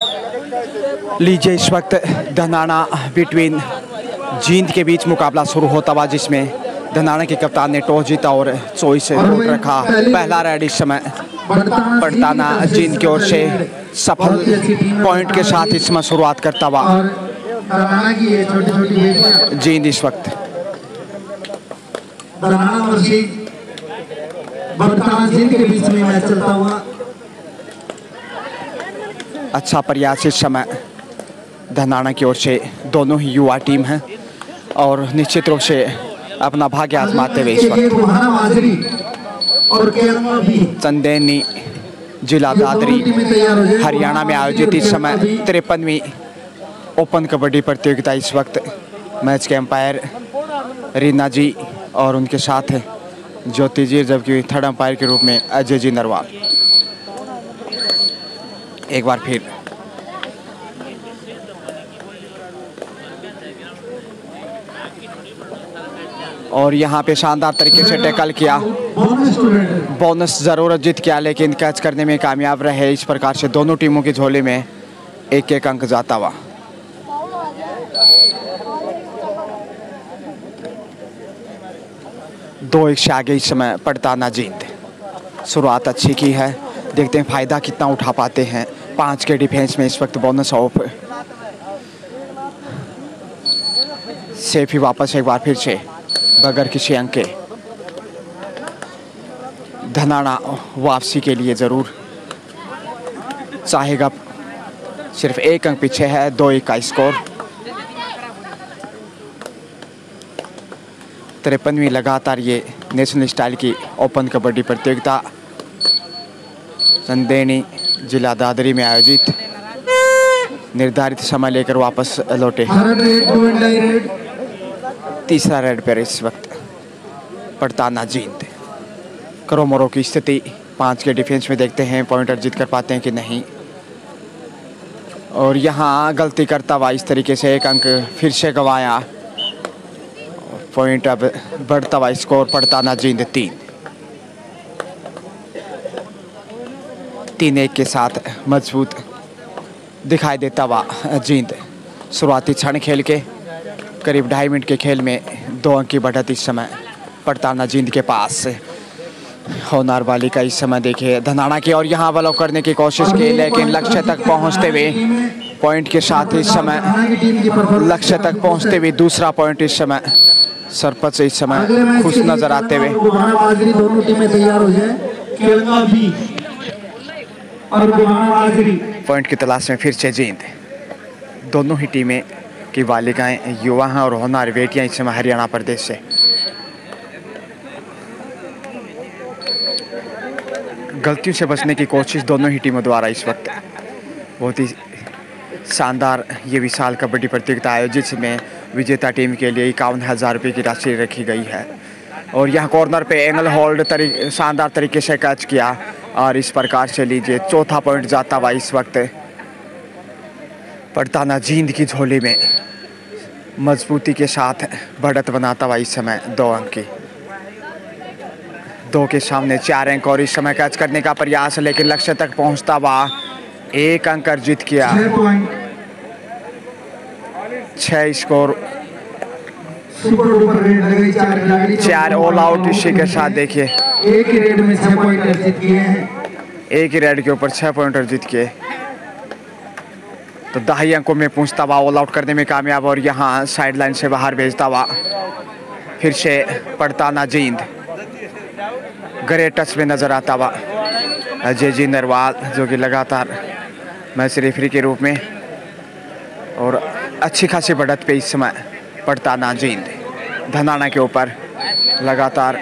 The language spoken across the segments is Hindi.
लीजिए इस वक्त धनाना बिटवीन जींद के बीच मुकाबला शुरू होता हुआ, जिसमें धनाना के कप्तान ने टॉस जीता और चॉइस से रोक रखा। पहला रेड इस समय पड़ताना जींद की ओर से सफल पॉइंट के साथ इस समय शुरुआत करता हुआ जींद इस वक्त के बीच में मैच चलता हुआ। अच्छा प्रयास इस समय धनाना की ओर से। दोनों ही युवा टीम हैं और निश्चित रूप से अपना भाग्य आजमाते हुए इस वक्त चंदेनी जिला दादरी हरियाणा में आयोजित इस समय 53वीं ओपन कबड्डी प्रतियोगिता। इस वक्त मैच के अंपायर रीना जी और उनके साथ ज्योति जी, जबकि थर्ड अंपायर के रूप में अजय जी नरवाल। एक बार फिर और यहाँ पे शानदार तरीके से टैकल किया, बोनस जरूर जीत किया, लेकिन कैच करने में कामयाब रहे। इस प्रकार से दोनों टीमों की झोली में एक एक अंक जाता हुआ। दो एक से आगे इस समय पड़ताना जींद। शुरुआत अच्छी की है, देखते हैं फायदा कितना उठा पाते हैं। 5 के डिफेंस में इस वक्त बोनस ऑफ सेफ ही वापस एक बार फिर से बगैर किसी अंक के। धनाना वापसी के लिए जरूर चाहेगा, सिर्फ 1 अंक पीछे है। 2-1 का स्कोर। 53वीं लगातार ये नेशनल स्टाइल की ओपन कबड्डी प्रतियोगिता चंदेनी जिला दादरी में आयोजित निर्धारित समय लेकर वापस लौटे। तीसरा रेड पर इस वक्त पड़ताना जींद। करोमोरो की स्थिति 5 के डिफेंस में, देखते हैं पॉइंट अर्जित कर पाते हैं कि नहीं। और यहाँ गलती करता हुआ इस तरीके से 1 अंक फिर से गंवाया। पॉइंट अब बढ़ता हुआ स्कोर पड़ताना जींद 3-1 के साथ मजबूत दिखाई देता हुआ जींद। शुरुआती क्षण खेल के करीब 2.5 मिनट के खेल में 2 अंक की बढ़त इस समय पड़ताना जींद के पास। होनार वाली का इस समय देखिए धनाना की, और यहाँ ब्लॉक करने की कोशिश की, लेकिन लक्ष्य तक पहुँचते हुए पॉइंट के साथ इस समय लक्ष्य तक पहुँचते हुए दूसरा पॉइंट इस समय सरपंच इस समय खुश नजर आते हुए। दोनों टीमें तैयार हो जाए। पॉइंट की तलाश में फिर से जींद। दोनों ही टीमें की बालिकाएं युवा हैं और होनार बेटियां इस समय हरियाणा प्रदेश से। गलतियों से बचने की कोशिश दोनों ही टीमों द्वारा इस वक्त। बहुत ही शानदार ये विशाल कबड्डी प्रतियोगिता आयोजित, जिसमें विजेता टीम के लिए 51,000 रुपये की राशि रखी गई है। और यहाँ कॉर्नर पे एंगल होल्ड शानदार तरीके से कैच किया, और इस प्रकार से लीजिए चौथा पॉइंट जाता हुआ इस वक्त पड़ताना जींद की झोली में मजबूती के साथ बढ़त बनाता हुआ इस समय 2 अंक की। 2 के सामने 4 अंक, और इस समय कैच करने का प्रयास, लेकिन लक्ष्य तक पहुंचता हुआ 1 अंक अर्जित किया। 6 स्कोर, 4 ऑल आउट इसी के साथ। देखिए एक ही रेड में 6 पॉइंट अर्जित किए हैं। एक ही रेड के ऊपर 6 पॉइंट अर्जित किए, तो 2.5 अंकों में पहुंचता हुआ ऑल आउट करने में कामयाब। और यहाँ साइड लाइन से बाहर भेजता हुआ फिर से पड़ताना जींद। ग्रेट टच में नजर आता हुआ अजय जी नरवाल, जो कि लगातार मैच रेफरी के रूप में, और अच्छी खासी बढ़त पे इस समय पड़ताना जींद। धनाना के ऊपर लगातार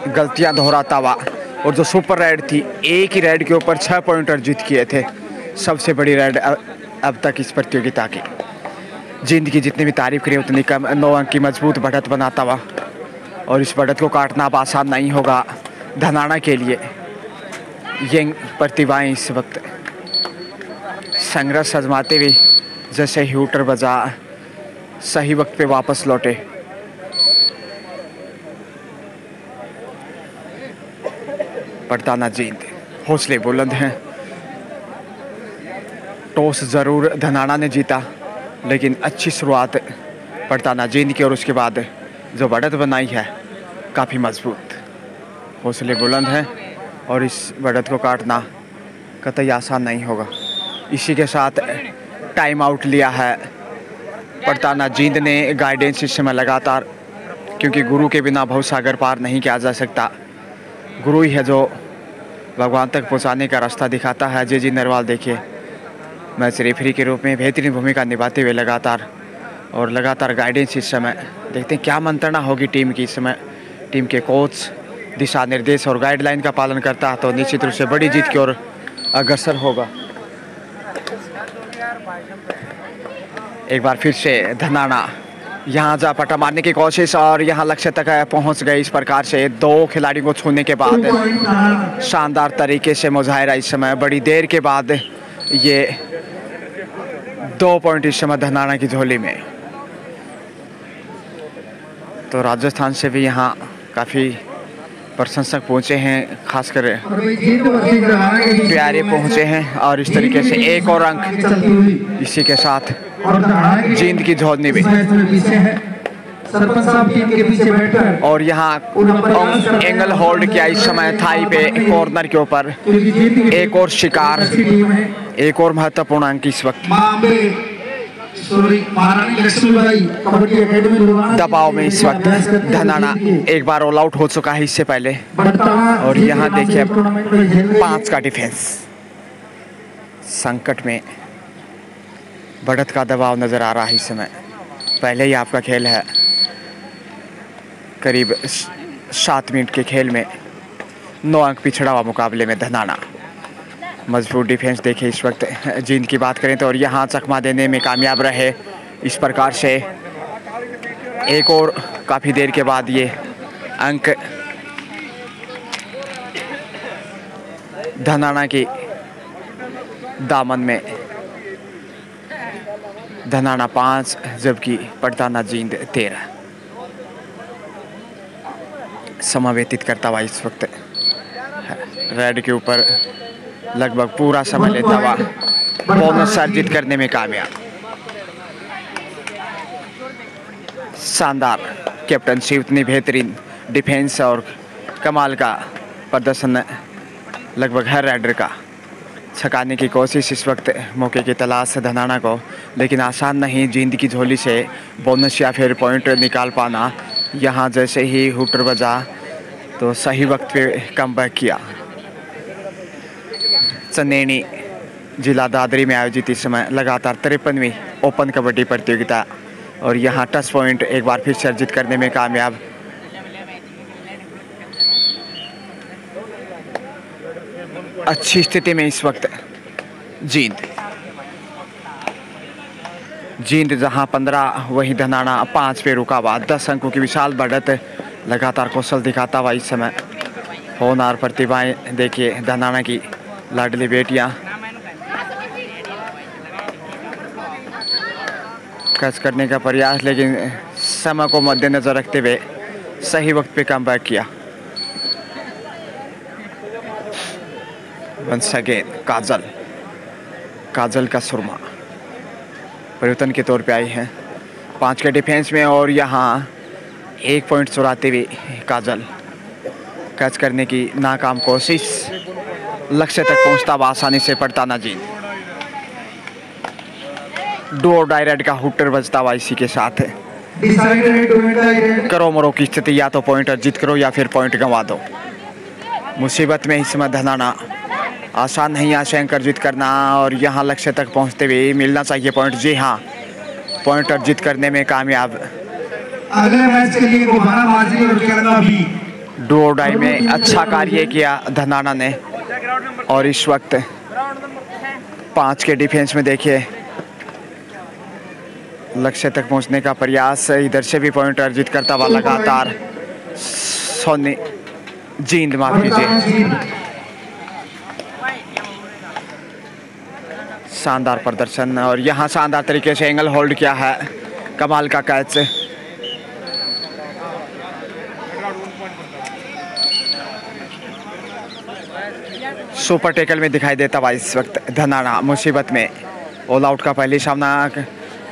गलतियां दोहराता हुआ, और जो सुपर रेड थी, एक ही रेड के ऊपर 6 पॉइंट अर्जित किए थे। सबसे बड़ी रेड अब तक इस प्रतियोगिता की। जींद की जितनी भी तारीफ करें उतनी कम। 9 अंक की मजबूत बढ़त बनाता हुआ, और इस बढ़त को काटना अब आसान नहीं होगा धनाना के लिए। यंग प्रतिभाएं इस वक्त संघर्ष आजमाते हुए जैसे ह्यूटर बजा सही वक्त पे वापस लौटे। पड़ताना जींद हौसले बुलंद हैं। टॉस ज़रूर धनाना ने जीता, लेकिन अच्छी शुरुआत पड़ताना जींद की और उसके बाद जो बढ़त बनाई है काफ़ी मजबूत, हौसले बुलंद हैं और इस बढ़त को काटना कतई आसान नहीं होगा। इसी के साथ टाइम आउट लिया है पड़ताना जींद ने। गाइडेंस इस समय लगातार, क्योंकि गुरु के बिना भवसागर पार नहीं किया जा सकता। गुरु ही है जो भगवान तक पहुंचाने का रास्ता दिखाता है। जे नरवाल देखिए मैच रेफरी के रूप में बेहतरीन भूमिका निभाते हुए लगातार गाइडेंस इस समय। देखते हैं क्या मंत्रणा होगी टीम की। इस समय टीम के कोच दिशा निर्देश और गाइडलाइन का पालन करता है तो निश्चित रूप से बड़ी जीत की ओर अग्रसर होगा। एक बार फिर से धनाना यहाँ जा पटा मारने की कोशिश और यहाँ लक्ष्य तक पहुँच गए। इस प्रकार से दो खिलाड़ियों को छूने के बाद शानदार तरीके से मुजाहिरा इस समय बड़ी देर के बाद ये 2 पॉइंट इस समय धनाना की झोली में। तो राजस्थान से भी यहाँ काफ़ी प्रशंसक पहुँचे हैं, खासकर प्यारे पहुँचे हैं और इस तरीके से एक और अंक इसी के साथ जींद की झोलनी भी। और यहाँ एंगल होल्ड किया इस समय थाई पे कॉर्नर के ऊपर। एक और शिकार, एक और महत्वपूर्ण अंक इस वक्त। दबाव में इस वक्त धनाना एक बार ऑल आउट हो चुका है इससे पहले। और यहाँ देखिए 5 का डिफेंस। संकट में बढ़त का दबाव नजर आ रहा है इस समय। पहले ही आपका खेल है, करीब 7 मिनट के खेल में 9 अंक पिछड़ा हुआ मुकाबले में धनाना। मजबूत डिफेंस देखिए इस वक्त जींद की बात करें तो, और यहाँ चकमा देने में कामयाब रहे। इस प्रकार से एक और काफ़ी देर के बाद ये अंक धनाना की दामन में। धनाना 5 जबकि पड़ताना जींद 13। समय व्यतीत करता हुआ इस वक्त रेड के ऊपर लगभग पूरा समय लेता हुआ बोनस अर्जित करने में कामयाब। शानदार कैप्टनशिप, इतनी बेहतरीन डिफेंस और कमाल का प्रदर्शन लगभग हर राइडर का। छकाने की कोशिश इस वक्त मौके की तलाश धनाना को, लेकिन आसान नहीं जींद की झोली से बोनस या फिर पॉइंट निकाल पाना। यहाँ जैसे ही हुटर बजा तो सही वक्त पे कमबैक किया। चंदेनी जिला दादरी में आयोजित इस समय लगातार 53वीं ओपन कबड्डी प्रतियोगिता, और यहाँ टच पॉइंट एक बार फिर से अर्जित करने में कामयाब। अच्छी स्थिति में इस वक्त जींद जहां 15 वहीं धनाना 5 पे रुका हुआ। 10 अंकों की विशाल बढ़त लगातार कौशल दिखाता हुआ इस समय। होनहार प्रतिभाएं देखिए धनाना की लाडली बेटियां। कैच करने का प्रयास, लेकिन समय को मद्देनजर रखते हुए सही वक्त पे कमबैक किया। वंस अगेन काजल का सुरमा परिवर्तन के तौर पे आई है 5 के डिफेंस में, और यहाँ 1 पॉइंट चुराते हुए काजल कैच करने की नाकाम कोशिश। लक्ष्य तक पहुंचता हुआ आसानी से पड़ताना जींद। डोर डायरेक्ट का हुटर बजता हुआ इसी के साथ करो मरो की स्थिति, या तो पॉइंट अर्जित करो या फिर पॉइंट गंवा दो। मुसीबत में इस समय धनाना, आसान नहीं आशय अंक अर्जित करना, और यहाँ लक्ष्य तक पहुँचते हुए मिलना चाहिए पॉइंट। जी हाँ, पॉइंट अर्जित करने में कामयाब। अगले मैच के लिए माजी और केरला भी डू डाई में अच्छा कार्य किया धनाना ने। और इस वक्त 5 के डिफेंस में देखिए लक्ष्य तक पहुंचने का प्रयास। इधर से भी पॉइंट अर्जित करता हुआ लगातार सोनी जींद, माफ कीजिए। शानदार प्रदर्शन, और यहाँ शानदार तरीके से एंगल होल्ड किया है। कमाल का कैच। सुपर टेकल में दिखाई देता हुआ इस वक्त धनाना मुसीबत में ऑल आउट का पहले सामना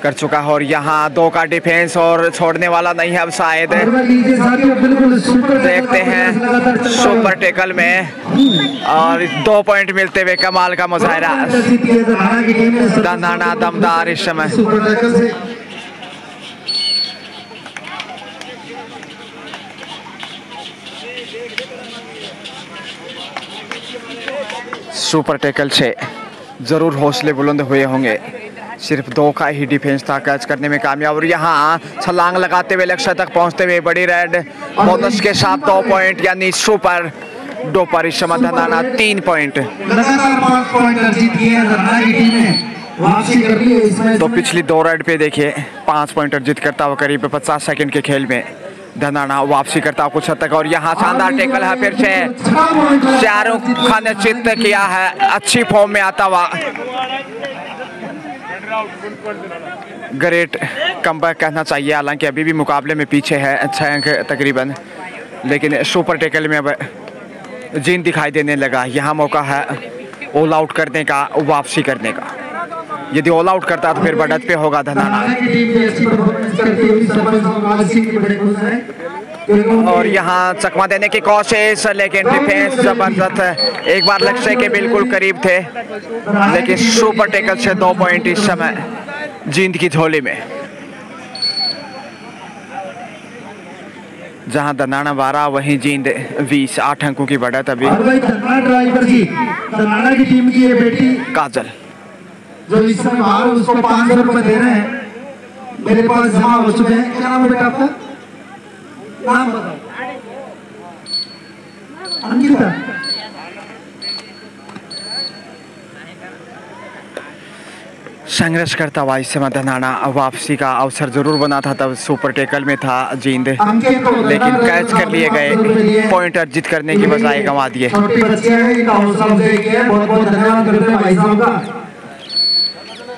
कर चुका है और यहाँ 2 का डिफेंस और छोड़ने वाला नहीं है अब शायद। देखते हैं सुपर टैकल में और 2 पॉइंट मिलते हुए कमाल का मुजाहरा। धनाना दमदार इस समय। सुपर टैकल से जरूर हौसले बुलंद हुए होंगे। सिर्फ 2 का ही डिफेंस था, कैच करने में कामयाब और यहाँ छलांग लगाते हुए लक्ष्य तक पहुंचते हुए बड़ी रेड बोनस के साथ 2 पॉइंट यानी सुपर डुपर इस समय धनाना 3 पॉइंट। तो पिछली 2 रेड पे देखिए 5 पॉइंट अर्जित करता हुआ करीब 50 सेकंड के खेल में धनाना वापसी करता हुआ कुछ हद तक और यहाँ शानदार टैकल है फिर से। शाहरुख खान ने चित्त किया है अच्छी फॉर्म में आता हुआ। ग्रेट कमबैक कहना चाहिए, हालांकि अभी भी मुकाबले में पीछे है 6 अंक तकरीबन, लेकिन सुपर टैकल में अब जीन दिखाई देने लगा। यहाँ मौका है ऑल आउट करने का, वापसी करने का। यदि ऑल आउट करता तो फिर बढ़त पे होगा धनाना। और यहाँ चकमा देने की कोशिश, लेकिन डिफेंस जबरदस्त है। एक बार लक्ष्य के बिल्कुल करीब थे, लेकिन सुपर टैकल से 2 पॉइंट इस समय जींद की झोली में। जहां धनाना 12 वहीं जींद 20, 8 अंकों की बढ़त अभी। ड्राइवर जी धनाना की टीम की ये बेटी काजल जो इस समय बाहर उसको 500 रुपए दे रहे हैं, मेरे पास जमा हो चुके हैं। क्या नाम है बेटा आपका? नाम बताओ। अंकिता। संघर्ष करता हुआ इस समय धनाना वापसी का अवसर जरूर बना था, तब सुपर टैकल में था जींद, लेकिन कैच कर लिए गए। पॉइंट अर्जित करने की बजाय गंवा दिए।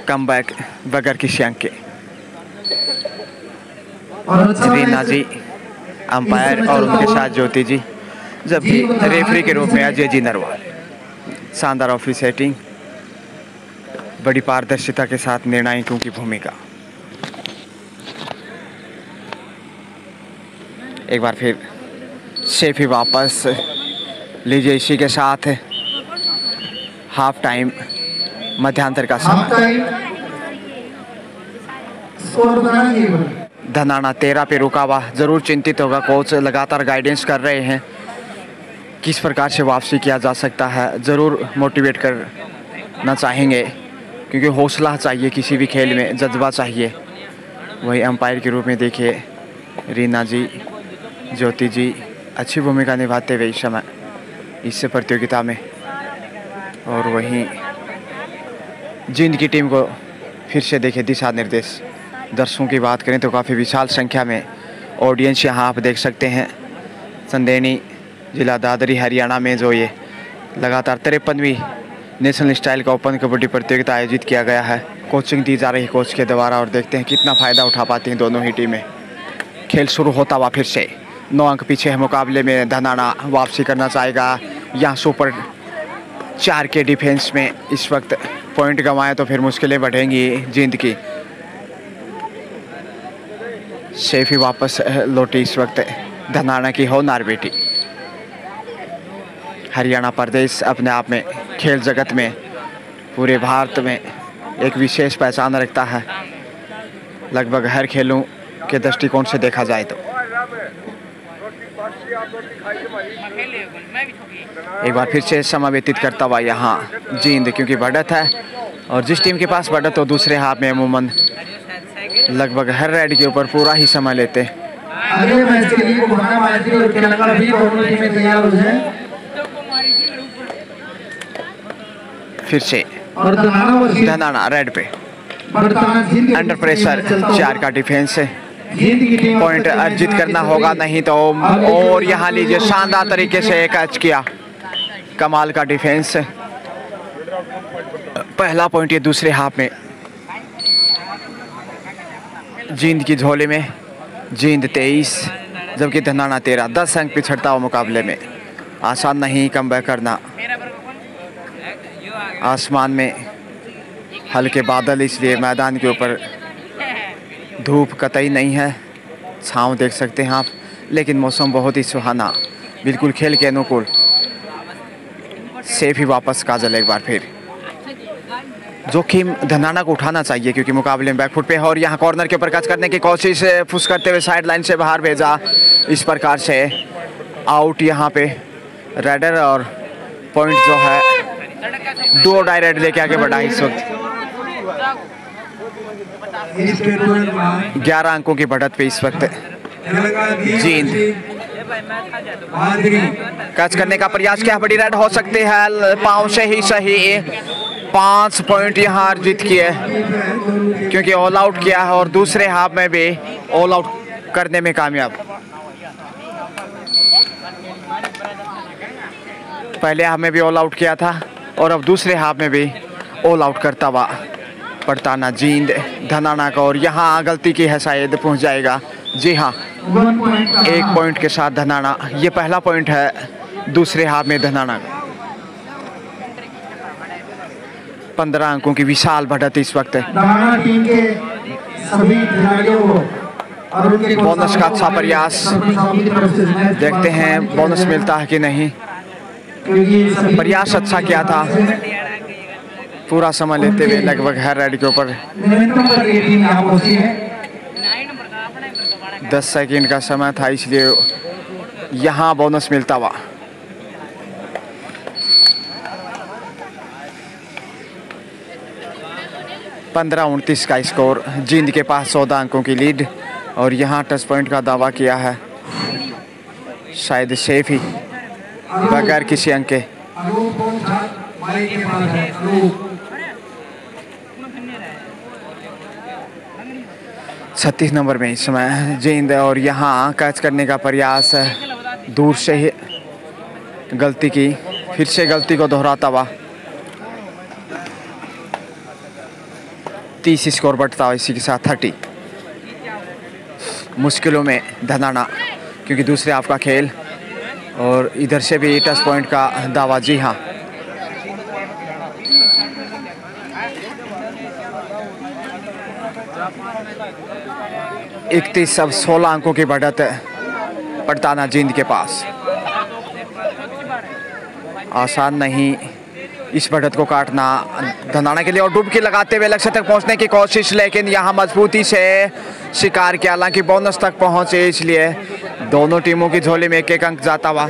कमबैक बगैर किसी अंक के। रीना जी अंपायर और उनके साथ ज्योति जी, जबकि रेफरी के रूप में अजय जी नरवाल। शानदार ऑफिशिएटिंग, बड़ी पारदर्शिता के साथ निर्णायकों की भूमिका। एक बार फिर सेफी वापस लीजिए। इसी के साथ हाफ टाइम मध्यांतर का समय। धनाना 13 पे रुका हुआ, जरूर चिंतित होगा। कोच लगातार गाइडेंस कर रहे हैं किस प्रकार से वापसी किया जा सकता है, जरूर मोटिवेट करना चाहेंगे, क्योंकि हौसला चाहिए किसी भी खेल में, जज्बा चाहिए। वही अंपायर के रूप में देखिए रीना जी, ज्योति जी अच्छी भूमिका निभाते हुए इस समय इस प्रतियोगिता में। और वहीं जींद की टीम को फिर से देखिए दिशा निर्देश। दर्शकों की बात करें तो काफ़ी विशाल संख्या में ऑडियंस यहाँ आप देख सकते हैं। संदेनी जिला दादरी हरियाणा में जो ये लगातार 53वीं नेशनल स्टाइल का ओपन कबड्डी प्रतियोगिता आयोजित किया गया है, कोचिंग दी जा रही कोच के द्वारा, और देखते हैं कितना फ़ायदा उठा पाती हैं दोनों ही टीमें। खेल शुरू होता हुआ फिर से 9 अंक पीछे है मुकाबले में। धनाना वापसी करना चाहेगा। यहाँ सुपर 4 के डिफेंस में इस वक्त पॉइंट गंवाएं तो फिर मुश्किलें बढ़ेंगी जींद की। सेफी वापस लौटी इस वक्त धनाना की होनार बेटी। हरियाणा प्रदेश अपने आप में खेल जगत में पूरे भारत में एक विशेष पहचान रखता है, लगभग हर खेलों के दृष्टिकोण से देखा जाए तो। एक बार फिर से समय व्यतीत करता हुआ यहाँ जींद, क्योंकि बढ़त है और जिस टीम के पास बढ़त हो दूसरे हाथ में अमूमन लगभग हर रेड के ऊपर पूरा ही समय लेते। अगले मैच के लिए दोनों टीमें तैयार हो जाएं। फिर से धनाना रेड पे अंडर प्रेशर 4 का डिफेंस है। पॉइंट अर्जित करना होगा, नहीं तो। और यहाँ लीजिए शानदार तरीके से कैच किया, कमाल का डिफेंस। पहला पॉइंट ये दूसरे हाफ में जींद की झोले में। जींद 23 जबकि धनाना 13, 10 अंक पिछड़ता हुआ मुकाबले में। आसान नहीं कमबैक करना। आसमान में हल्के बादल, इसलिए मैदान के ऊपर धूप कतई नहीं है, छाँव देख सकते हैं आप, लेकिन मौसम बहुत ही सुहाना, बिल्कुल खेल के अनुकूल। सेफ ही वापस काजल एक बार फिर। जोखिम धनाना को उठाना चाहिए क्योंकि मुकाबले में बैकफुट पे है और यहाँ कॉर्नर के ऊपर कच करने की कोशिश, फुस करते हुए साइड लाइन से बाहर भेजा। इस प्रकार से आउट यहाँ पे रेडर, और पॉइंट जो है दो डायरेक्ट लेके आगे बढ़ा इस वक्त। 11 अंकों की बढ़त पे इस वक्त जींद। कैच करने का प्रयास किया, बड़ी रेड हो सकती है, पांव से ही सही। 5 पॉइंट यहाँ अर्जित किए क्योंकि ऑल आउट किया है और दूसरे हाफ में भी ऑल आउट करने में कामयाब। पहले हाफ में भी ऑल आउट किया था और अब दूसरे हाफ में भी ऑल आउट करता हुआ पड़ताना जींद धनाना का, और यहाँ गलती की है शायद, पहुँच जाएगा। जी हाँ, 1 पॉइंट के साथ धनाना, ये पहला पॉइंट है दूसरे हाफ में धनाना का। 15 अंकों की विशाल बढ़त इस वक्त है। टीम के सभी खिलाड़ियों को और उनके बोनस का अच्छा प्रयास, देखते हैं बोनस मिलता है कि नहीं। प्रयास अच्छा किया था, पूरा समय लेते हुए लगभग हर रेड के ऊपर 10 सेकंड का समय था, इसलिए यहाँ बोनस मिलता हुआ। पंद्रह 29 का स्कोर, जींद के पास 14 अंकों की लीड, और यहाँ टच पॉइंट का दावा किया है, शायद सेफ ही बगैर किसी अंक के। 36 नंबर में इस समय जींद, और यहाँ कैच करने का प्रयास दूर से ही गलती की, फिर से गलती को दोहराता हुआ। 30 स्कोर बढ़ता हुआ, इसी के साथ 30। मुश्किलों में धनाना क्योंकि दूसरे हाफ का खेल, और इधर से भी टच पॉइंट का दावा। जी हाँ, इकतीस अब 16 अंकों की बढ़त पड़ताना जींद के पास। आसान नहीं इस बढ़त को काटना धनाना के लिए, और डुबकी लगाते हुए लक्ष्य तक पहुंचने की कोशिश, लेकिन यहां मजबूती से शिकार किया, हालांकि बोनस तक पहुंचे, इसलिए दोनों टीमों की झोली में 1-1 अंक जाता हुआ।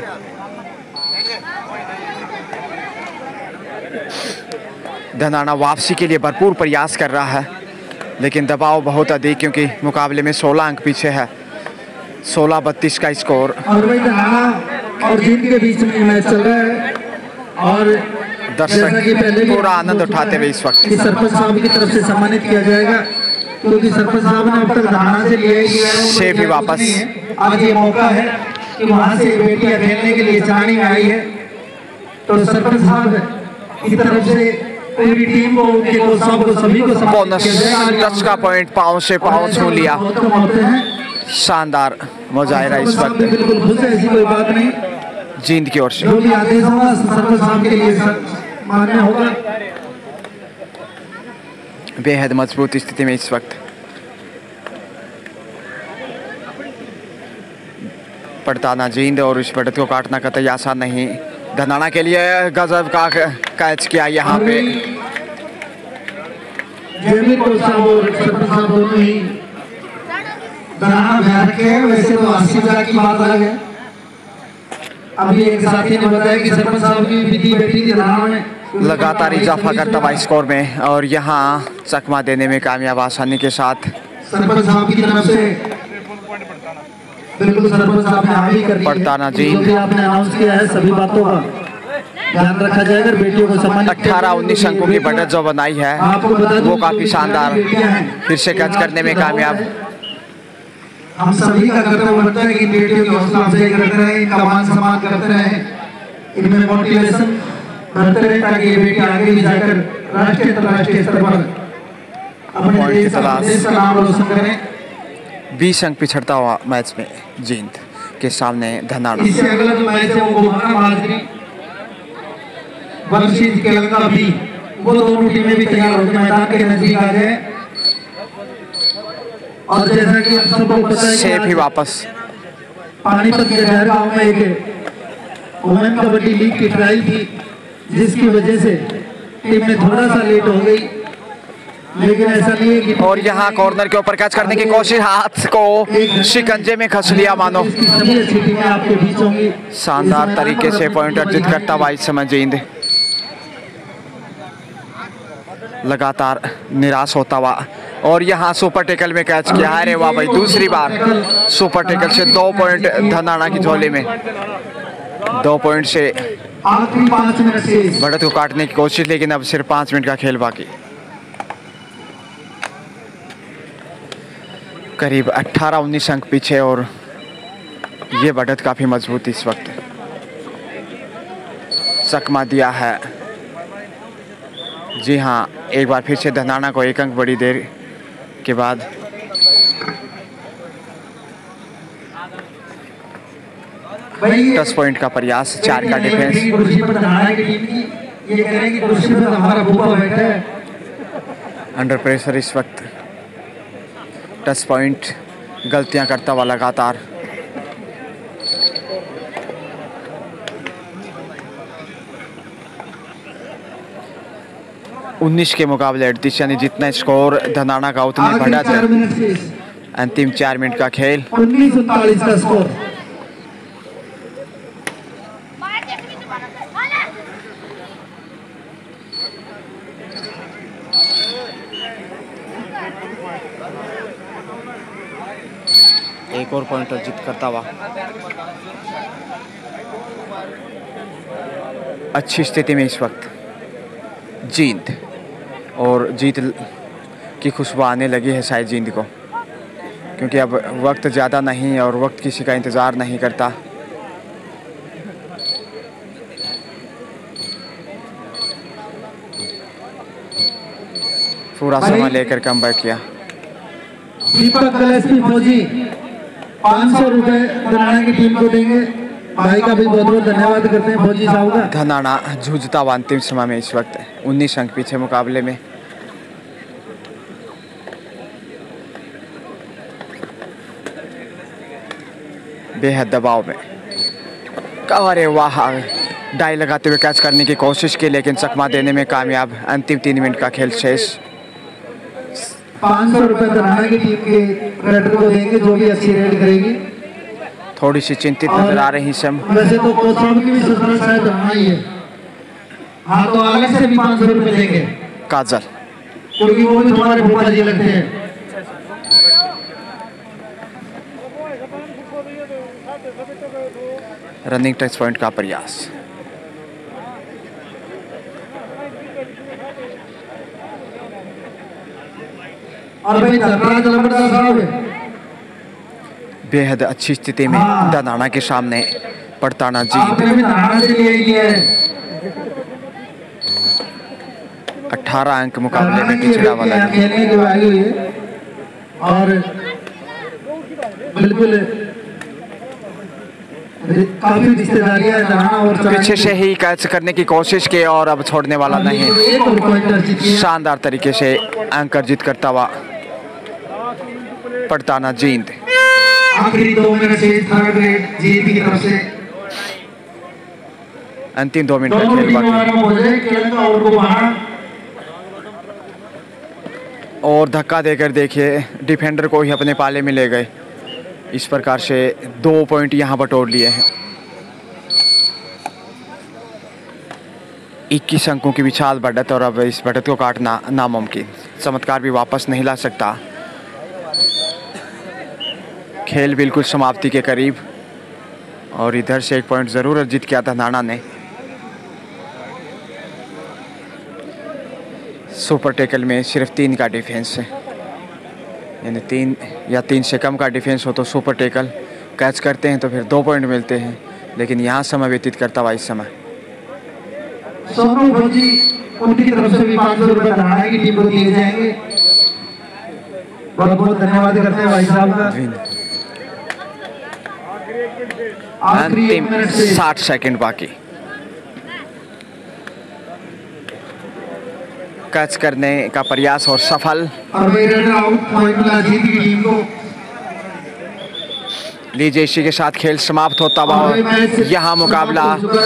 धनाना वापसी के लिए भरपूर प्रयास कर रहा है, लेकिन दबाव बहुत अधिक क्योंकि मुकाबले में 16 अंक पीछे है। 16-32 का स्कोर, और वही धनाना और जींद के बीच में मैच चल रहा है, और दर्शक पूरा आनंद उठाते हुए इस वक्त सरपंच साहब की तरफ से सम्मानित किया जाएगा, क्योंकि सरपंच साहब ने अब तक धनाना से लिया सेफ ही वापस। आज ये मौका है कि वहाँ से बेटियां खेलने के लिए चाणी में आई है, तो सरपंच साहब की तरफ से पूरी टीम को, उनके कोच को, सभी को बोनस टच का पॉइंट, पाँव से पाँव छू लिया। शानदार मुजाहिरा इस वक्त बिल्कुल खुश है, ऐसी कोई बात नहीं। जींद की ओर से जो भी आदेश होगा सरपंच साहब के लिए मान्य होगा। बेहद मजबूत स्थिति में इस वक्त पड़ताना जींद, और इस बढ़त को काटना कतई आसान नहीं। धनाना के लिए गजब का कैच किया यहाँ पे। वैसे तो 80,000 की बात अलग है। अभी एक साथी ने बताया कि सरपंच साहब की विधि बैठी थी धनाना में, लगातार इजाफा करता हुआ स्कोर में, और यहाँ चकमा देने में कामयाब आसानी के साथ। सरपंच साहब की तरफ से बिल्कुल सरपंच साहब ने हामी कर दी है। पड़ताना जींद, जो भी आपने अनाउंस किया है सभी बातों का ध्यान रखा जाएगा। बेटियों को सम्मानित 18-19 अंकों की बढ़त जो बनाई है वो काफी शानदार, फिर से कैच करने में कामयाब। हम सभी का कर्तव्य बनता है कि बेटियों की हौसला अफजाई करते रहे, इनका मान सम्मान करते रहे, इनमें मोटिवेशन बढ़ते रहे, ताकि ये बेटी आगे भी जाकर राष्ट्रीय अंतर्राष्ट्रीय स्तर पर अपने देश का नाम रोशन करें। 20 अंक पिछड़ता हुआ मैच में जींद के सामने धनाना। इससे अगला जो मैच है वो महाराज वर्षित केलका भी वो दोनों टीमें भी तैयार होकर मैदान के नजदीक आ जाए। और जैसा कि आप सबको पता है सेफ ही वापस पानीपत के जहर गांव में एक वुमेन कबड्डी लीग की ट्रायल थी, जिसकी वजह से टीम में थोड़ा सा लेट हो गई, लेकिन ऐसा नहीं है कि और यहाँ कॉर्नर के ऊपर कैच करने की कोशिश, हाथ को शिकंजे में खस लिया मानो। सभी अच्छी टीमें आपके बीच होंगी। शानदार तरीके से पॉइंट अर्जित करता हुआ इस समय जींद लगातार निराश होता हुआ, और यहाँ सुपर टेकल में कैच किया है। अरे वाह भाई, दूसरी बार सुपर टेकल से 2 पॉइंट धनाना की झोली में। 2 पॉइंट से आखिरी 5 मिनट से बढ़त को काटने की कोशिश, लेकिन अब सिर्फ 5 मिनट का खेल बाकी। करीब 18-19 अंक पीछे, और ये बढ़त काफी मजबूत इस वक्त चकमा दिया है। जी हाँ, एक बार फिर से धनाना को 1 अंक बड़ी देर के बाद। भाई 10 पॉइंट का प्रयास, 4 का डिफेंस। कुर्सी पर धनाना की टीम की ये कह रहे हैं कि कुर्सी पर हमारा भूपा बैठा है। अंडर प्रेशर इस वक्त 10 पॉइंट, गलतियां करता हुआ लगातार। उन्नीस के मुकाबले 38, यानी जितना स्कोर धनाना का उतनी बढ़त है। अंतिम 4 मिनट का खेल। 19:39 का स्कोर। एक और पॉइंट अर्जित करता हुआ अच्छी स्थिति में इस वक्त जींद, और जीत की खुशबू आने लगी है शायद जींद को, क्योंकि अब वक्त ज़्यादा नहीं और वक्त किसी का इंतज़ार नहीं करता। पूरा समय लेकर कमबैक किया। दीपक कलेस्पी फौजी 500 रुपए धनाना की टीम को देंगे। भाई का भी बहुत बहुत धन्यवाद करते हैं फौजी साहब का। धनाना जूझता हुआ अंतिम समय में इस वक्त 19 अंक पीछे मुकाबले में। बेहद दबाव में। अरे वाह, डाई लगाते हुए कैच करने की कोशिश की, लेकिन चकमा देने में कामयाब। अंतिम 3 मिनट का खेल शेष। 500 रुपए धनाना की टीम के क्रेडिटर को देंगे, जो भी अच्छी रेड करेगी। थोड़ी सी चिंतित नजर आ रही सम। वैसे तो कोच साहब की भी ससुराल शायद धनाना ही है। हाँ, तो आगे से भी 500 रुपए देंगे काजल, क्योंकि वो भी तुम्हारे भूपा जी लगते हैं। रनिंग टच पॉइंट का प्रयास। और भाई धनराज लंबड़दार साहब बेहद अच्छी स्थिति में धनाना के सामने पड़ताना जी। आपने भी धनाना से लिया है 18 अंक मुकाबले में पिछड़ा वाला खेलने की आई हुई है, और बिल्कुल काफी रिश्तेदारियां धनाना और पीछे से ही कैच करने की कोशिश की, और अब छोड़ने वाला नहीं। शानदार तरीके से अंक अर्जित करता हुआ पड़ताना जींद। आखिरी 2 मिनट से थर्ड ग्रेड जीत की तरफ से अंतिम 2 मिनट का खेल बाकी। और धक्का देकर देखिए, डिफेंडर को ही अपने पाले में ले गए। इस प्रकार से 2 पॉइंट यहाँ बटोर लिए हैं। 21 अंकों की विशाल बढ़त, और अब इस बढ़त को काटना नामुमकिन। चमत्कार भी वापस नहीं ला सकता। खेल बिल्कुल समाप्ति के करीब, और इधर से 1 पॉइंट जरूर अर्जित किया था धनाना ने। सुपर टेकल में सिर्फ 3 का डिफेंस है, यानी 3 या 3 से कम का डिफेंस हो तो सुपर टेकल कैच करते हैं तो फिर 2 पॉइंट मिलते हैं, लेकिन यहाँ समय व्यतीत करता हुआ इस समय सोनू फौजी उनकी तरफ से भी 500 रुपए धनाना की टीम को दिए जाएंगे। बहुत बहुत धन्यवाद करते हैं भाई साहब का। अंतिम 60 सेकंड बाकी। कैच करने का प्रयास और सफल। और वही रनर आउट पॉइंट मिला जीत की टीम को। लीजिए इसी के साथ खेल समाप्त होता हुआ यहाँ मुकाबला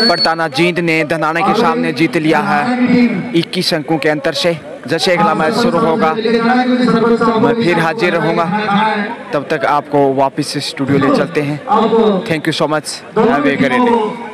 पड़ताना जींद ने धनाना के सामने जीत लिया है 21 अंकों के अंतर से। जैसे अगला मैच शुरू होगा मैं फिर हाजिर रहूँगा, तब तक आपको वापस स्टूडियो ले चलते हैं। Thank you so much, have a great day.